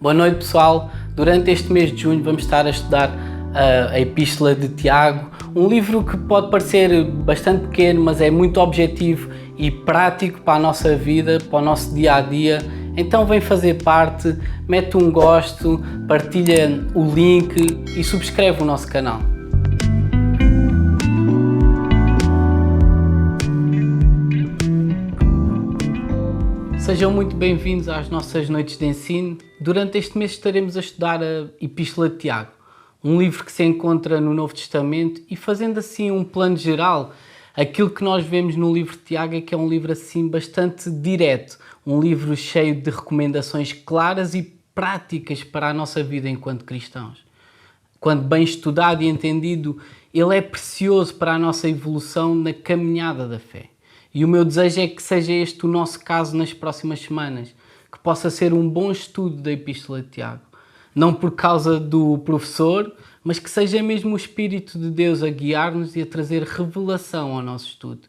Boa noite, pessoal. Durante este mês de junho vamos estar a estudar a Epístola de Tiago, um livro que pode parecer bastante pequeno, mas é muito objetivo e prático para a nossa vida, para o nosso dia-a-dia. Então vem fazer parte, mete um gosto, partilha o link e subscreve o nosso canal. Sejam muito bem-vindos às nossas noites de ensino. Durante este mês estaremos a estudar a Epístola de Tiago, um livro que se encontra no Novo Testamento, e fazendo assim um plano geral, aquilo que nós vemos no livro de Tiago é que é um livro assim bastante direto, um livro cheio de recomendações claras e práticas para a nossa vida enquanto cristãos. Quando bem estudado e entendido, ele é precioso para a nossa evolução na caminhada da fé. E o meu desejo é que seja este o nosso caso nas próximas semanas, que possa ser um bom estudo da Epístola de Tiago. Não por causa do professor, mas que seja mesmo o Espírito de Deus a guiar-nos e a trazer revelação ao nosso estudo.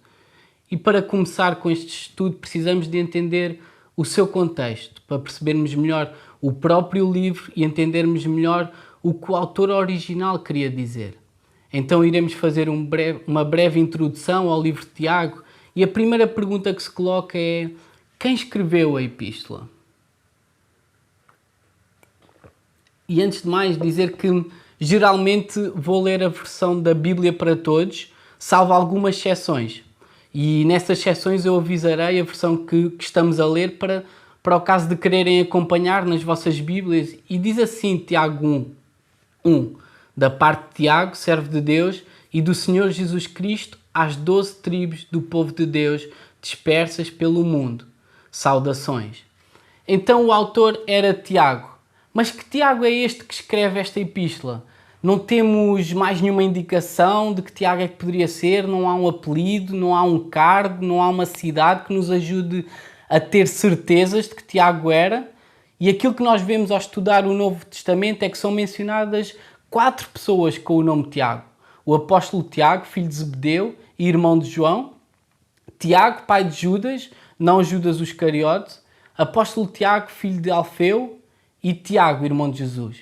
E para começar com este estudo precisamos de entender o seu contexto, para percebermos melhor o próprio livro e entendermos melhor o que o autor original queria dizer. Então iremos fazer uma breve introdução ao livro de Tiago. E a primeira pergunta que se coloca é: quem escreveu a Epístola? E antes de mais dizer que geralmente vou ler a versão da Bíblia para Todos, salvo algumas exceções. E nessas exceções eu avisarei a versão que estamos a ler para o caso de quererem acompanhar nas vossas Bíblias. E diz assim Tiago 1. Da parte de Tiago, servo de Deus e do Senhor Jesus Cristo, às 12 tribos do povo de Deus dispersas pelo mundo. Saudações. Então o autor era Tiago. Mas que Tiago é este que escreve esta epístola? Não temos mais nenhuma indicação de que Tiago é que poderia ser, não há um apelido, não há um cargo, não há uma cidade que nos ajude a ter certezas de que Tiago era. E aquilo que nós vemos ao estudar o Novo Testamento é que são mencionadas 4 pessoas com o nome Tiago. O apóstolo Tiago, filho de Zebedeu e irmão de João. Tiago, pai de Judas, não Judas o Iscariote. Apóstolo Tiago, filho de Alfeu. E Tiago, irmão de Jesus.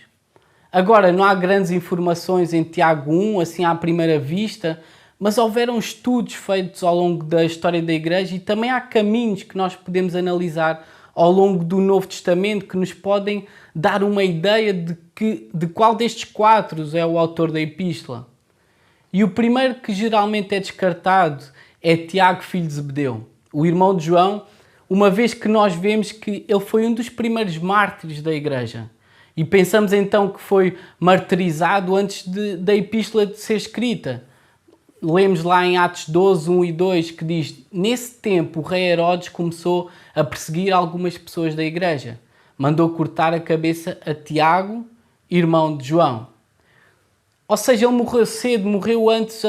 Agora, não há grandes informações em Tiago 1, assim à primeira vista, mas houveram estudos feitos ao longo da história da Igreja e também há caminhos que nós podemos analisar ao longo do Novo Testamento que nos podem dar uma ideia de qual destes 4 é o autor da Epístola. E o primeiro que geralmente é descartado é Tiago, filho de Zebedeu, o irmão de João, uma vez que nós vemos que ele foi um dos primeiros mártires da Igreja. E pensamos então que foi martirizado antes da Epístola de ser escrita. Lemos lá em Atos 12, 1 e 2, que diz: nesse tempo o rei Herodes começou a perseguir algumas pessoas da Igreja. Mandou cortar a cabeça a Tiago, irmão de João. Ou seja, ele morreu cedo, morreu antes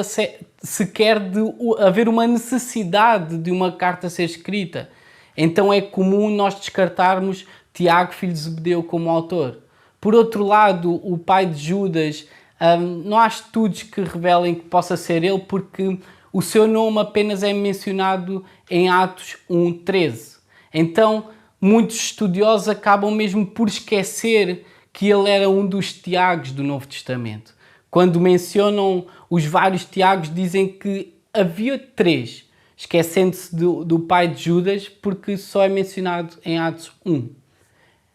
sequer de haver uma necessidade de uma carta ser escrita. Então é comum nós descartarmos Tiago, filho de Zebedeu, como autor. Por outro lado, o pai de Judas, não há estudos que revelem que possa ser ele, porque o seu nome apenas é mencionado em Atos 1:13. Então, muitos estudiosos acabam mesmo por esquecer que ele era um dos Tiagos do Novo Testamento. Quando mencionam os vários Tiagos, dizem que havia 3, esquecendo-se do pai de Judas, porque só é mencionado em Atos 1.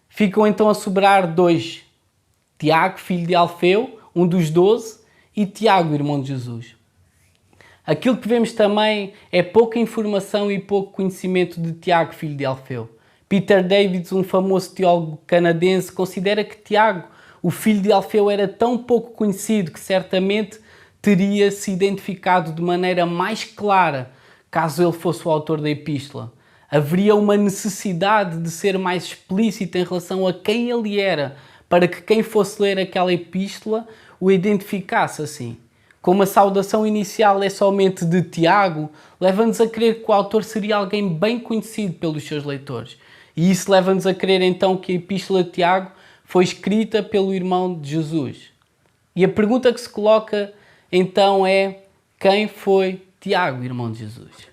Ficam então a sobrar 2. Tiago, filho de Alfeu, um dos 12, e Tiago, irmão de Jesus. Aquilo que vemos também é pouca informação e pouco conhecimento de Tiago, filho de Alfeu. Peter Davids, um famoso teólogo canadense, considera que Tiago, o filho de Alfeu, era tão pouco conhecido que certamente teria se identificado de maneira mais clara caso ele fosse o autor da epístola. Haveria uma necessidade de ser mais explícito em relação a quem ele era, para que quem fosse ler aquela epístola o identificasse assim. Como a saudação inicial é somente de Tiago, leva-nos a crer que o autor seria alguém bem conhecido pelos seus leitores. E isso leva-nos a crer então que a epístola de Tiago foi escrita pelo irmão de Jesus. E a pergunta que se coloca então é: quem foi Tiago, irmão de Jesus?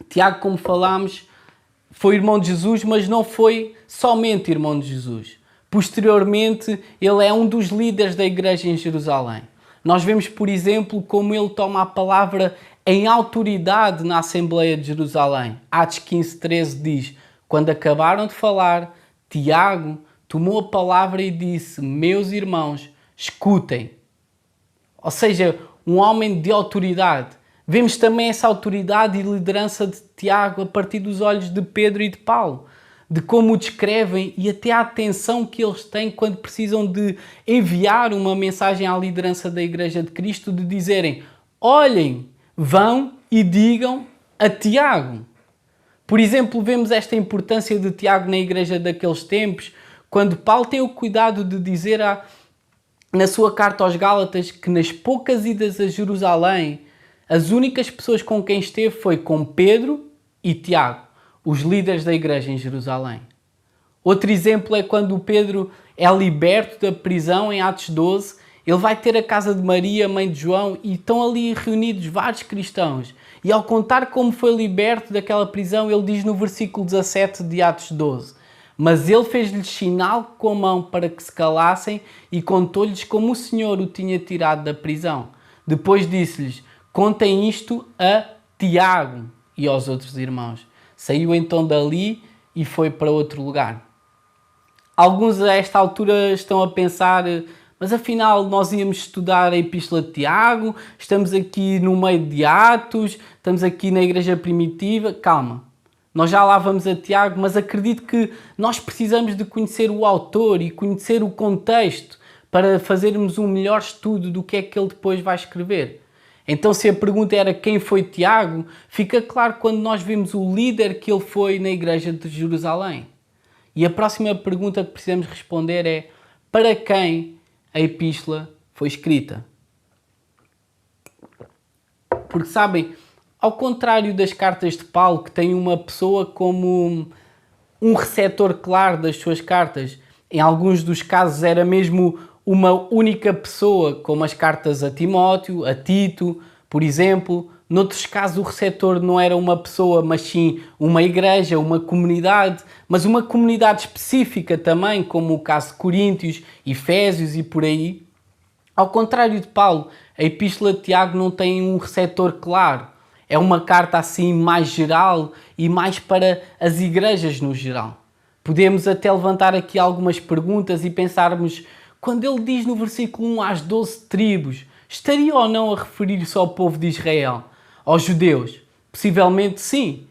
Tiago, como falámos, foi irmão de Jesus, mas não foi somente irmão de Jesus. Posteriormente, ele é um dos líderes da igreja em Jerusalém. Nós vemos, por exemplo, como ele toma a palavra em autoridade na Assembleia de Jerusalém. Atos 15:13 diz: quando acabaram de falar, Tiago tomou a palavra e disse: meus irmãos, escutem. Ou seja, um homem de autoridade. Vemos também essa autoridade e liderança de Tiago a partir dos olhos de Pedro e de Paulo, de como o descrevem e até a atenção que eles têm quando precisam de enviar uma mensagem à liderança da Igreja de Cristo, de dizerem: olhem, vão e digam a Tiago. Por exemplo, vemos esta importância de Tiago na igreja daqueles tempos, quando Paulo tem o cuidado de dizer na sua carta aos Gálatas que nas poucas idas a Jerusalém, as únicas pessoas com quem esteve foi com Pedro e Tiago, os líderes da igreja em Jerusalém. Outro exemplo é quando Pedro é liberto da prisão em Atos 12, ele vai ter a casa de Maria, mãe de João, e estão ali reunidos vários cristãos. E ao contar como foi liberto daquela prisão, ele diz no versículo 17 de Atos 12: mas ele fez-lhes sinal com a mão para que se calassem e contou-lhes como o Senhor o tinha tirado da prisão. Depois disse-lhes: contem isto a Tiago e aos outros irmãos. Saiu então dali e foi para outro lugar. Alguns a esta altura estão a pensar: mas afinal nós íamos estudar a Epístola de Tiago, estamos aqui no meio de Atos, estamos aqui na igreja primitiva. Calma, nós já lá vamos a Tiago, mas acredito que nós precisamos de conhecer o autor e conhecer o contexto para fazermos um melhor estudo do que é que ele depois vai escrever. Então, se a pergunta era quem foi Tiago, fica claro quando nós vemos o líder que ele foi na igreja de Jerusalém. E a próxima pergunta que precisamos responder é: para quem a epístola foi escrita? Porque sabem, ao contrário das cartas de Paulo, que tem uma pessoa como um receptor claro das suas cartas, em alguns dos casos era mesmo uma única pessoa, como as cartas a Timóteo, a Tito, por exemplo. Noutros casos o receptor não era uma pessoa, mas sim uma igreja, uma comunidade, mas uma comunidade específica também, como o caso de Coríntios, Efésios e por aí. Ao contrário de Paulo, a Epístola de Tiago não tem um receptor claro. É uma carta assim mais geral e mais para as igrejas no geral. Podemos até levantar aqui algumas perguntas e pensarmos: quando ele diz no versículo 1 às 12 tribos, estaria ou não a referir-se ao povo de Israel, aos judeus? Possivelmente sim.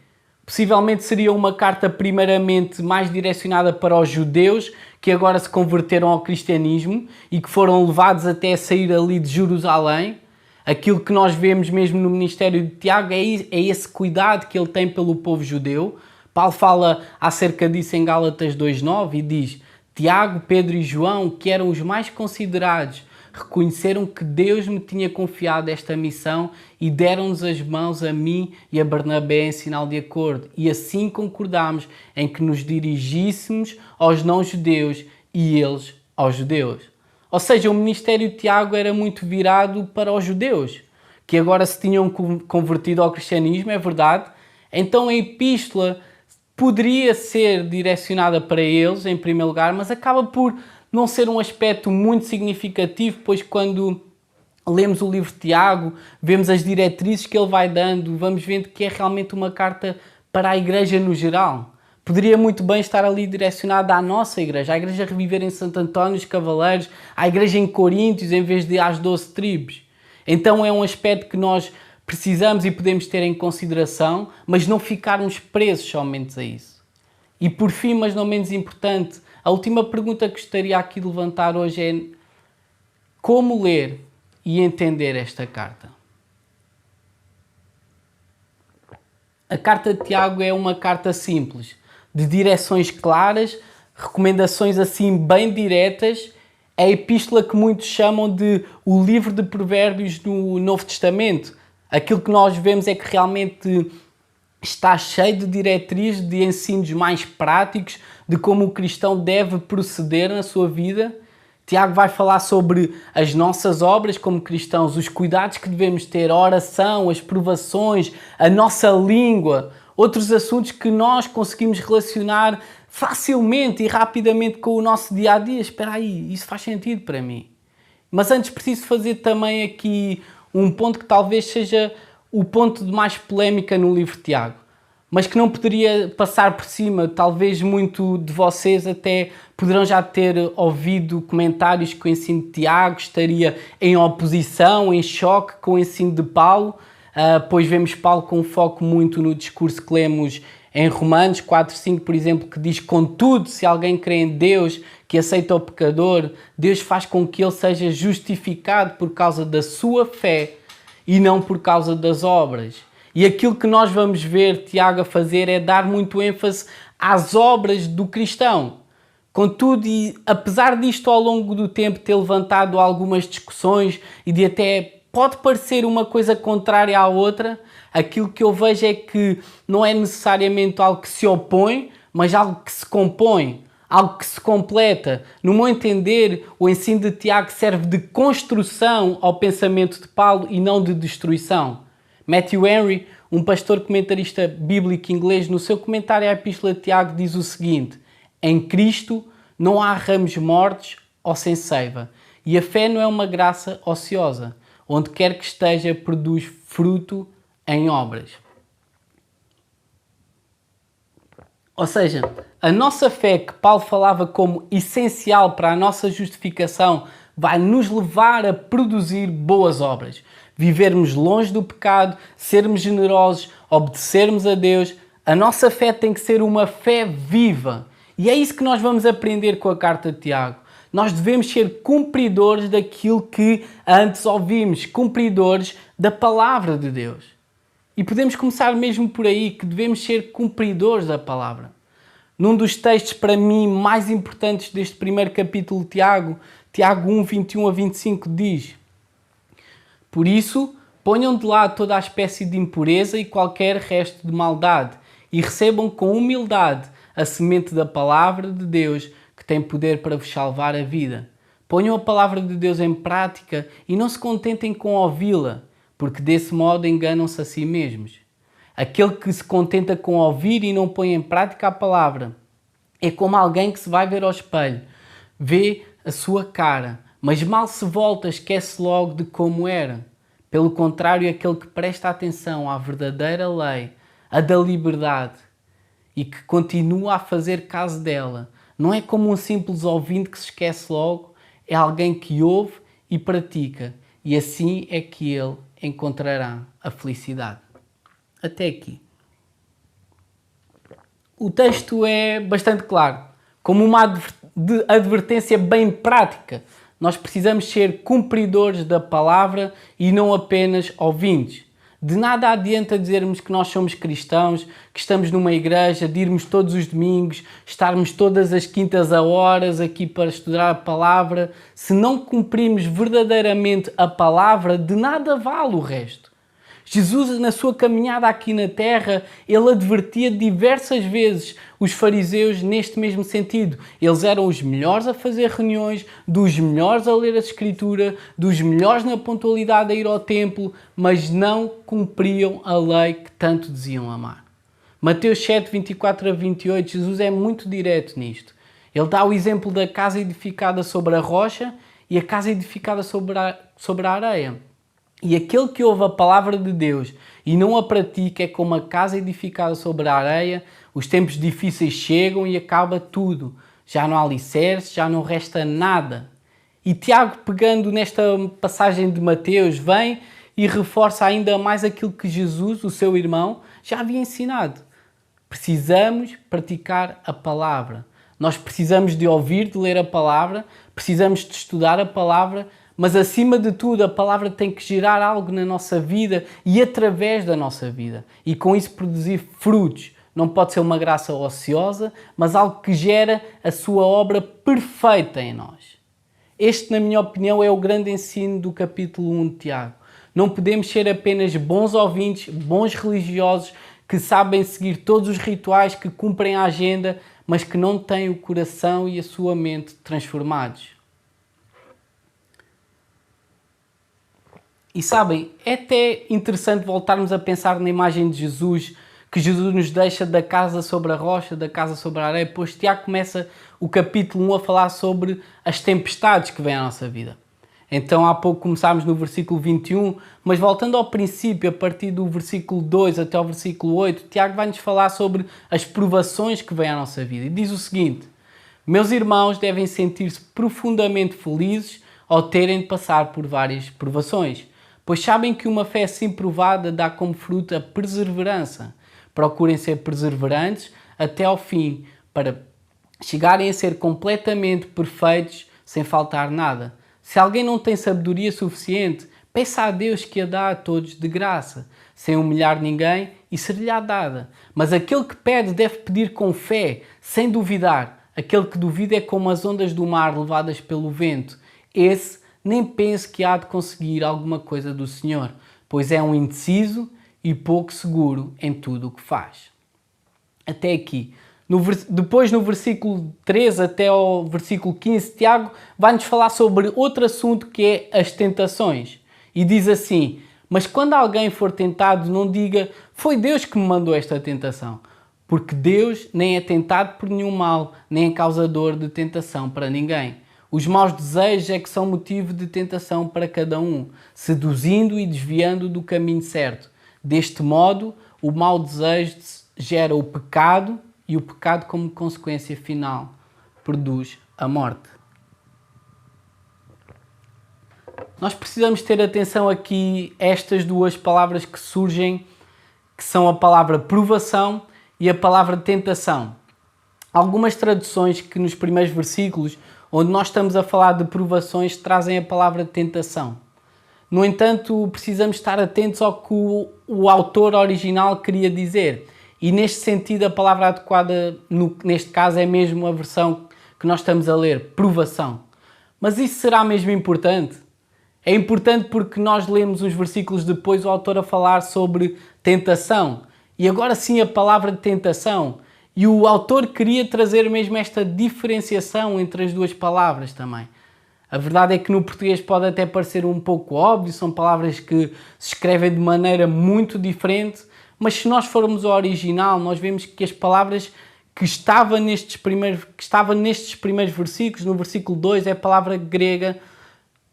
Possivelmente seria uma carta primeiramente mais direcionada para os judeus que agora se converteram ao cristianismo e que foram levados até a sair ali de Jerusalém. Aquilo que nós vemos mesmo no ministério de Tiago é esse cuidado que ele tem pelo povo judeu. Paulo fala acerca disso em Gálatas 2:9 e diz: Tiago, Pedro e João, que eram os mais considerados, reconheceram que Deus me tinha confiado esta missão e deram-nos as mãos a mim e a Barnabé em sinal de acordo. E assim concordámos em que nos dirigíssemos aos não-judeus e eles aos judeus. Ou seja, o ministério de Tiago era muito virado para os judeus, que agora se tinham convertido ao cristianismo, é verdade. Então a epístola poderia ser direcionada para eles, em primeiro lugar, mas acaba por não ser um aspecto muito significativo, pois quando lemos o livro de Tiago, vemos as diretrizes que ele vai dando, vamos vendo que é realmente uma carta para a igreja no geral. Poderia muito bem estar ali direcionada à nossa igreja, à igreja Reviver em Santo António dos Cavaleiros, à igreja em Coríntios, em vez de às 12 tribos. Então é um aspecto que nós precisamos e podemos ter em consideração, mas não ficarmos presos somente a isso. E por fim, mas não menos importante, a última pergunta que gostaria aqui de levantar hoje é: como ler e entender esta carta? A carta de Tiago é uma carta simples, de direções claras, recomendações assim bem diretas. É a epístola que muitos chamam de o livro de Provérbios do Novo Testamento. Aquilo que nós vemos é que realmente está cheio de diretrizes, de ensinos mais práticos, de como o cristão deve proceder na sua vida. Tiago vai falar sobre as nossas obras como cristãos, os cuidados que devemos ter, a oração, as provações, a nossa língua, outros assuntos que nós conseguimos relacionar facilmente e rapidamente com o nosso dia-a-dia. Espera aí, isso faz sentido para mim. Mas antes preciso fazer também aqui um ponto que talvez seja o ponto de mais polémica no livro de Tiago, mas que não poderia passar por cima. Talvez muito de vocês até poderão já ter ouvido comentários que o ensino de Tiago estaria em oposição, em choque com o ensino de Paulo, pois vemos Paulo com foco muito no discurso que lemos em Romanos 4:5, por exemplo, que diz: contudo, se alguém crê em Deus, que aceita o pecador, Deus faz com que ele seja justificado por causa da sua fé e não por causa das obras. E aquilo que nós vamos ver Tiago a fazer é dar muito ênfase às obras do cristão. Contudo, e apesar disto ao longo do tempo ter levantado algumas discussões e de até pode parecer uma coisa contrária à outra, aquilo que eu vejo é que não é necessariamente algo que se opõe, mas algo que se compõe, algo que se completa. No meu entender, o ensino de Tiago serve de construção ao pensamento de Paulo e não de destruição. Matthew Henry, um pastor comentarista bíblico inglês, no seu comentário à Epístola de Tiago, diz o seguinte: em Cristo não há ramos mortos ou sem seiva, e a fé não é uma graça ociosa. Onde quer que esteja, produz fruto em obras. Ou seja, a nossa fé, que Paulo falava como essencial para a nossa justificação, vai nos levar a produzir boas obras. Vivermos longe do pecado, sermos generosos, obedecermos a Deus. A nossa fé tem que ser uma fé viva. E é isso que nós vamos aprender com a carta de Tiago. Nós devemos ser cumpridores daquilo que antes ouvimos, cumpridores da palavra de Deus. E podemos começar mesmo por aí, que devemos ser cumpridores da palavra. Num dos textos para mim mais importantes deste primeiro capítulo de Tiago, Tiago 1, 21 a 25 diz: por isso, ponham de lado toda a espécie de impureza e qualquer resto de maldade, e recebam com humildade a semente da palavra de Deus, que tem poder para vos salvar a vida. Ponham a palavra de Deus em prática e não se contentem com ouvi-la, porque desse modo enganam-se a si mesmos. Aquele que se contenta com ouvir e não põe em prática a palavra é como alguém que se vai ver ao espelho, vê a sua cara, mas mal se volta, esquece logo de como era. Pelo contrário, aquele que presta atenção à verdadeira lei, a da liberdade, e que continua a fazer caso dela, não é como um simples ouvinte que se esquece logo, é alguém que ouve e pratica, e assim é que ele encontrará a felicidade. Até aqui. O texto é bastante claro, como uma advertência bem prática. Nós precisamos ser cumpridores da palavra e não apenas ouvintes. De nada adianta dizermos que nós somos cristãos, que estamos numa igreja, de irmos todos os domingos, estarmos todas as quintas a horas aqui para estudar a palavra. Se não cumprirmos verdadeiramente a palavra, de nada vale o resto. Jesus, na sua caminhada aqui na terra, ele advertia diversas vezes os fariseus neste mesmo sentido. Eles eram os melhores a fazer reuniões, dos melhores a ler a Escritura, dos melhores na pontualidade a ir ao templo, mas não cumpriam a lei que tanto diziam amar. Mateus 7, 24 a 28, Jesus é muito direto nisto. Ele dá o exemplo da casa edificada sobre a rocha e a casa edificada sobre a areia. E aquele que ouve a palavra de Deus e não a pratica é como a casa edificada sobre a areia. Os tempos difíceis chegam e acaba tudo. Já não há alicerce, já não resta nada. E Tiago, pegando nesta passagem de Mateus, vem e reforça ainda mais aquilo que Jesus, o seu irmão, já havia ensinado. Precisamos praticar a palavra. Nós precisamos de ouvir, de ler a palavra, precisamos de estudar a palavra, mas acima de tudo a palavra tem que gerar algo na nossa vida e através da nossa vida. E com isso produzir frutos. Não pode ser uma graça ociosa, mas algo que gera a sua obra perfeita em nós. Este, na minha opinião, é o grande ensino do capítulo 1 de Tiago. Não podemos ser apenas bons ouvintes, bons religiosos, que sabem seguir todos os rituais, que cumprem a agenda, mas que não têm o coração e a sua mente transformados. E sabem, é até interessante voltarmos a pensar na imagem de Jesus que Jesus nos deixa da casa sobre a rocha, da casa sobre a areia. Depois Tiago começa o capítulo 1 a falar sobre as tempestades que vêm à nossa vida. Então há pouco começámos no versículo 21, mas voltando ao princípio, a partir do versículo 2 até ao versículo 8, Tiago vai-nos falar sobre as provações que vêm à nossa vida. E diz o seguinte: meus irmãos devem sentir-se profundamente felizes ao terem de passar por várias provações, pois sabem que uma fé assim provada dá como fruto a perseverança. Procurem ser perseverantes até ao fim, para chegarem a ser completamente perfeitos, sem faltar nada. Se alguém não tem sabedoria suficiente, peça a Deus que a dá a todos de graça, sem humilhar ninguém, e ser-lhe-á dada. Mas aquele que pede deve pedir com fé, sem duvidar. Aquele que duvida é como as ondas do mar levadas pelo vento. Esse nem pense que há de conseguir alguma coisa do Senhor, pois é um indeciso e pouco seguro em tudo o que faz. Até aqui. Depois, no versículo 13 até ao versículo 15, Tiago vai-nos falar sobre outro assunto que é as tentações. E diz assim: mas quando alguém for tentado, não diga, foi Deus que me mandou esta tentação. Porque Deus nem é tentado por nenhum mal, nem é causador de tentação para ninguém. Os maus desejos é que são motivo de tentação para cada um, seduzindo e desviando do caminho certo. Deste modo, o mau desejo gera o pecado, e o pecado, como consequência final, produz a morte. Nós precisamos ter atenção aqui a estas duas palavras que surgem, que são a palavra provação e a palavra tentação. Algumas traduções que nos primeiros versículos, onde nós estamos a falar de provações, trazem a palavra tentação. No entanto, precisamos estar atentos ao que o autor original queria dizer. E neste sentido, a palavra adequada, neste caso, é mesmo a versão que nós estamos a ler, provação. Mas isso será mesmo importante? É importante porque nós lemos uns versículos depois o autor a falar sobre tentação. E agora sim a palavra tentação. E o autor queria trazer mesmo esta diferenciação entre as duas palavras também. A verdade é que no português pode até parecer um pouco óbvio, são palavras que se escrevem de maneira muito diferente, mas se nós formos ao original, nós vemos que as palavras que estavam nestes primeiros versículos, no versículo 2, é a palavra grega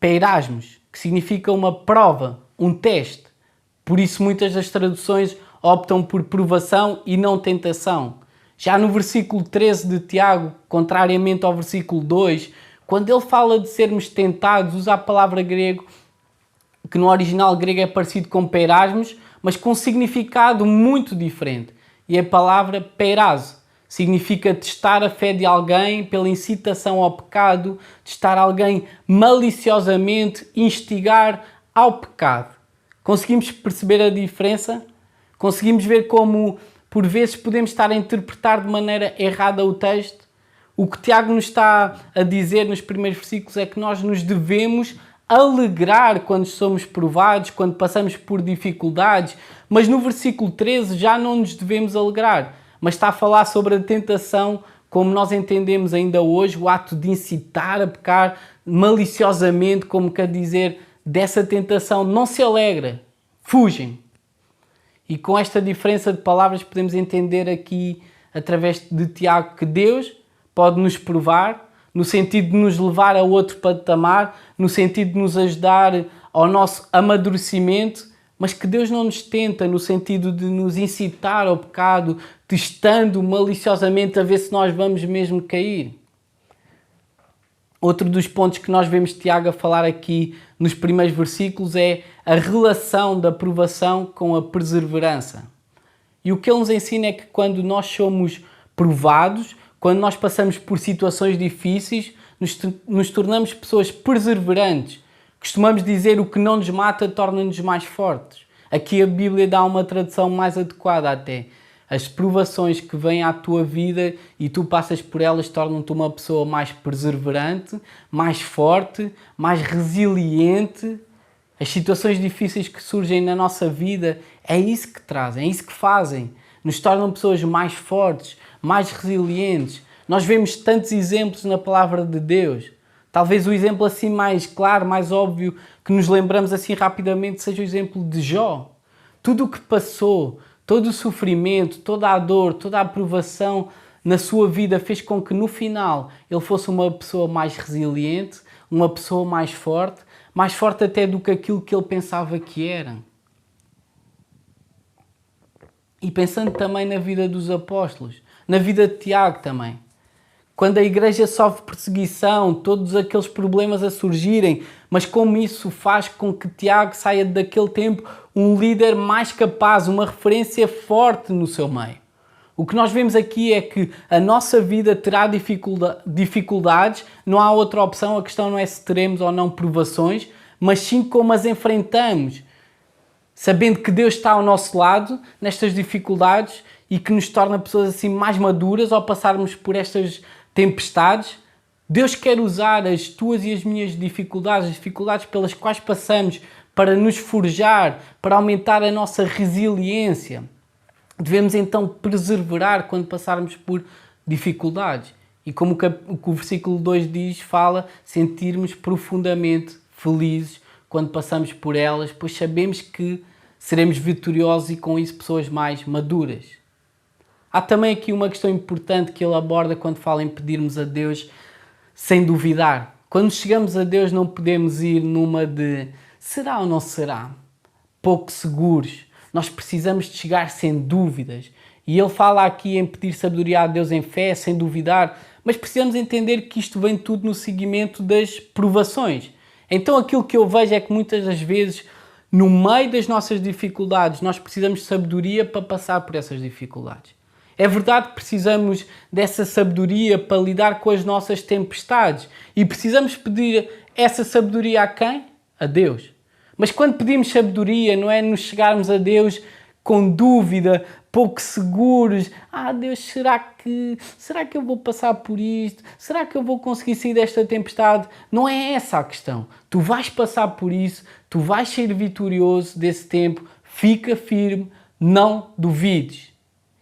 peirasmos, que significa uma prova, um teste. Por isso muitas das traduções optam por provação e não tentação. Já no versículo 13 de Tiago, contrariamente ao versículo 2, quando ele fala de sermos tentados, usa a palavra grego, que no original grego é parecido com peirasmos, mas com um significado muito diferente. E a palavra peirazo significa testar a fé de alguém pela incitação ao pecado, testar alguém maliciosamente, instigar ao pecado. Conseguimos perceber a diferença? Conseguimos ver como, por vezes, podemos estar a interpretar de maneira errada o texto? O que Tiago nos está a dizer nos primeiros versículos é que nós nos devemos alegrar quando somos provados, quando passamos por dificuldades, mas no versículo 13 já não nos devemos alegrar, mas está a falar sobre a tentação, como nós entendemos ainda hoje, o ato de incitar a pecar maliciosamente, como quer dizer, dessa tentação não se alegra, fugem. E com esta diferença de palavras podemos entender aqui, através de Tiago, que Deus pode nos provar, no sentido de nos levar a outro patamar, no sentido de nos ajudar ao nosso amadurecimento, mas que Deus não nos tenta no sentido de nos incitar ao pecado, testando maliciosamente a ver se nós vamos mesmo cair. Outro dos pontos que nós vemos Tiago a falar aqui nos primeiros versículos é a relação da provação com a perseverança. E o que ele nos ensina é que quando nós somos provados, quando nós passamos por situações difíceis, nos tornamos pessoas perseverantes. Costumamos dizer o que não nos mata torna-nos mais fortes. Aqui a Bíblia dá uma tradução mais adequada até. As provações que vêm à tua vida e tu passas por elas tornam-te uma pessoa mais perseverante, mais forte, mais resiliente. As situações difíceis que surgem na nossa vida é isso que trazem, é isso que fazem. Nos tornam pessoas mais fortes, mais resilientes. Nós vemos tantos exemplos na palavra de Deus. Talvez o exemplo assim mais claro, mais óbvio, que nos lembramos assim rapidamente, seja o exemplo de Jó. Tudo o que passou, todo o sofrimento, toda a dor, toda a provação na sua vida fez com que no final ele fosse uma pessoa mais resiliente, uma pessoa mais forte até do que aquilo que ele pensava que era. E pensando também na vida dos apóstolos, na vida de Tiago também. Quando a igreja sofre perseguição, todos aqueles problemas a surgirem, mas como isso faz com que Tiago saia daquele tempo um líder mais capaz, uma referência forte no seu meio. O que nós vemos aqui é que a nossa vida terá dificuldades, não há outra opção, a questão não é se teremos ou não provações, mas sim como as enfrentamos, sabendo que Deus está ao nosso lado nestas dificuldades e que nos torna pessoas assim mais maduras ao passarmos por estas tempestades. Deus quer usar as tuas e as minhas dificuldades, as dificuldades pelas quais passamos, para nos forjar, para aumentar a nossa resiliência. Devemos então perseverar quando passarmos por dificuldades. E como o versículo 2 diz, fala, sentirmos profundamente felizes quando passamos por elas, pois sabemos que seremos vitoriosos e com isso pessoas mais maduras. Há também aqui uma questão importante que ele aborda quando fala em pedirmos a Deus sem duvidar. Quando chegamos a Deus não podemos ir numa de será ou não será, pouco seguros. Nós precisamos de chegar sem dúvidas. E ele fala aqui em pedir sabedoria a Deus em fé, sem duvidar, mas precisamos entender que isto vem tudo no seguimento das provações. Então aquilo que eu vejo é que muitas das vezes, no meio das nossas dificuldades, nós precisamos de sabedoria para passar por essas dificuldades. É verdade que precisamos dessa sabedoria para lidar com as nossas tempestades e precisamos pedir essa sabedoria a quem? A Deus. Mas quando pedimos sabedoria, não é nos chegarmos a Deus com dúvida, pouco seguros. Deus, será que eu vou passar por isto? Será que eu vou conseguir sair desta tempestade? Não é essa a questão. Tu vais passar por isso, tu vais ser vitorioso desse tempo. Fica firme, não duvides.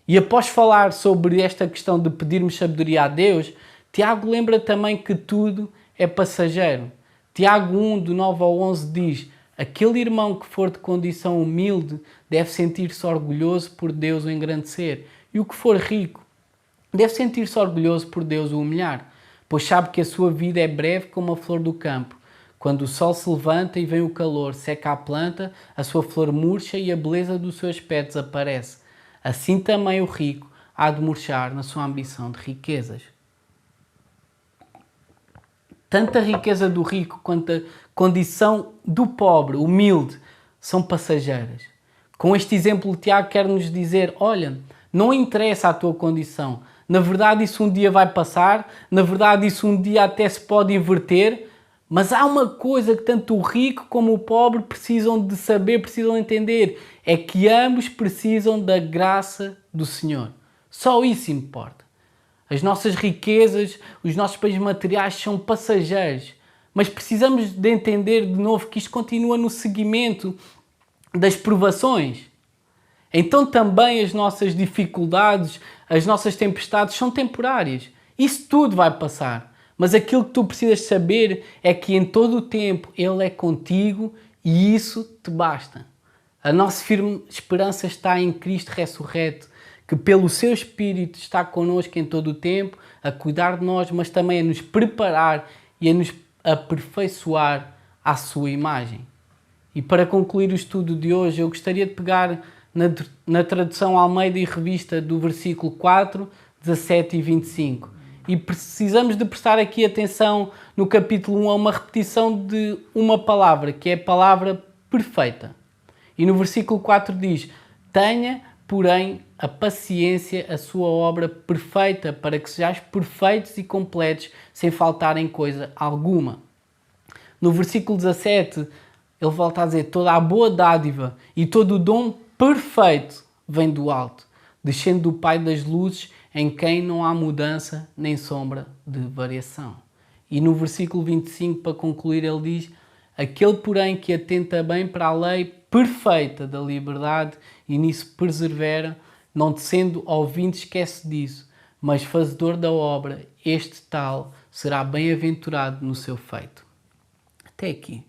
E após falar sobre esta questão de pedirmos sabedoria a Deus, Tiago lembra também que tudo é passageiro. Tiago 1, do 9 ao 11 diz: aquele irmão que for de condição humilde deve sentir-se orgulhoso por Deus o engrandecer. E o que for rico deve sentir-se orgulhoso por Deus o humilhar, pois sabe que a sua vida é breve como a flor do campo. Quando o sol se levanta e vem o calor, seca a planta, a sua flor murcha e a beleza do seu aspecto desaparece. Assim também o rico há de murchar na sua ambição de riquezas. Tanto a riqueza do rico quanto a condição do pobre, humilde, são passageiras. Com este exemplo, Tiago quer nos dizer, olha, não interessa a tua condição. Na verdade, isso um dia vai passar. Na verdade, isso um dia até se pode inverter. Mas há uma coisa que tanto o rico como o pobre precisam de saber, precisam entender. É que ambos precisam da graça do Senhor. Só isso importa. As nossas riquezas, os nossos bens materiais são passageiros. Mas precisamos de entender de novo que isto continua no seguimento das provações. Então também as nossas dificuldades, as nossas tempestades são temporárias. Isso tudo vai passar. Mas aquilo que tu precisas saber é que em todo o tempo Ele é contigo e isso te basta. A nossa firme esperança está em Cristo ressurreto, que pelo seu Espírito está connosco em todo o tempo, a cuidar de nós, mas também a nos preparar e a nos aperfeiçoar à sua imagem. E para concluir o estudo de hoje, eu gostaria de pegar na tradução Almeida e Revista do versículo 4, 17 e 25. E precisamos de prestar aqui atenção no capítulo 1 a uma repetição de uma palavra, que é a palavra perfeita. E no versículo 4 diz: tenha, porém, a paciência, a sua obra perfeita, para que sejais perfeitos e completos, sem faltar em coisa alguma. No versículo 17, ele volta a dizer: toda a boa dádiva e todo o dom perfeito vem do alto, descendo do Pai das luzes, em quem não há mudança nem sombra de variação. E no versículo 25, para concluir, ele diz: aquele, porém, que atenta bem para a lei perfeita da liberdade e nisso persevera, não sendo ouvinte esquece disso, mas fazedor da obra, este tal será bem-aventurado no seu feito. Até aqui.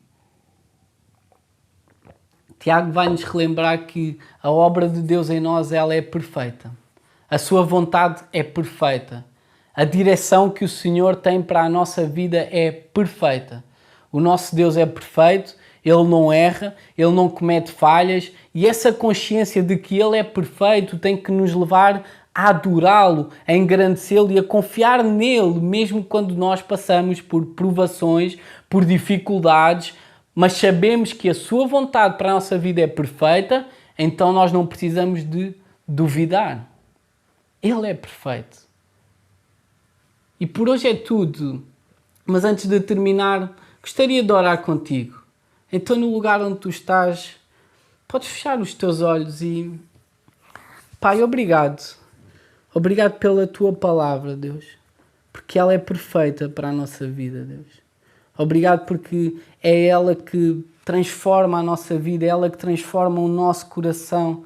Tiago vai-nos relembrar que a obra de Deus em nós, ela é perfeita. A sua vontade é perfeita. A direção que o Senhor tem para a nossa vida é perfeita. O nosso Deus é perfeito, Ele não erra, Ele não comete falhas, e essa consciência de que Ele é perfeito tem que nos levar a adorá-lo, a engrandecê-lo e a confiar nele, mesmo quando nós passamos por provações, por dificuldades, mas sabemos que a sua vontade para a nossa vida é perfeita, então nós não precisamos de duvidar. Ele é perfeito. E por hoje é tudo, mas antes de terminar, gostaria de orar contigo. Então, no lugar onde tu estás, podes fechar os teus olhos e... Pai, obrigado. Obrigado pela tua palavra, Deus, porque ela é perfeita para a nossa vida, Deus. Obrigado porque é ela que transforma a nossa vida, é ela que transforma o nosso coração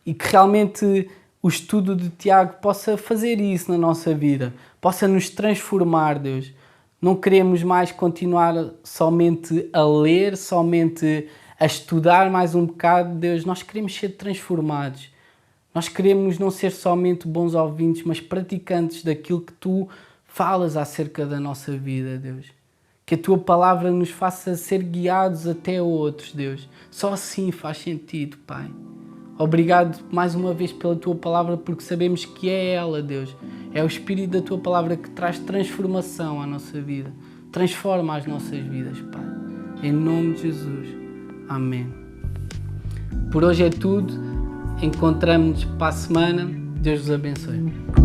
e que realmente o estudo de Tiago possa fazer isso na nossa vida, possa nos transformar, Deus. Não queremos mais continuar somente a ler, somente a estudar mais um bocado, Deus. Nós queremos ser transformados. Nós queremos não ser somente bons ouvintes, mas praticantes daquilo que tu falas acerca da nossa vida, Deus. Que a tua palavra nos faça ser guiados até outros, Deus. Só assim faz sentido, Pai. Obrigado mais uma vez pela tua palavra, porque sabemos que é ela, Deus. É o Espírito da tua palavra que traz transformação à nossa vida. Transforma as nossas vidas, Pai. Em nome de Jesus. Amém. Por hoje é tudo. Encontramos-nos para a semana. Deus vos abençoe.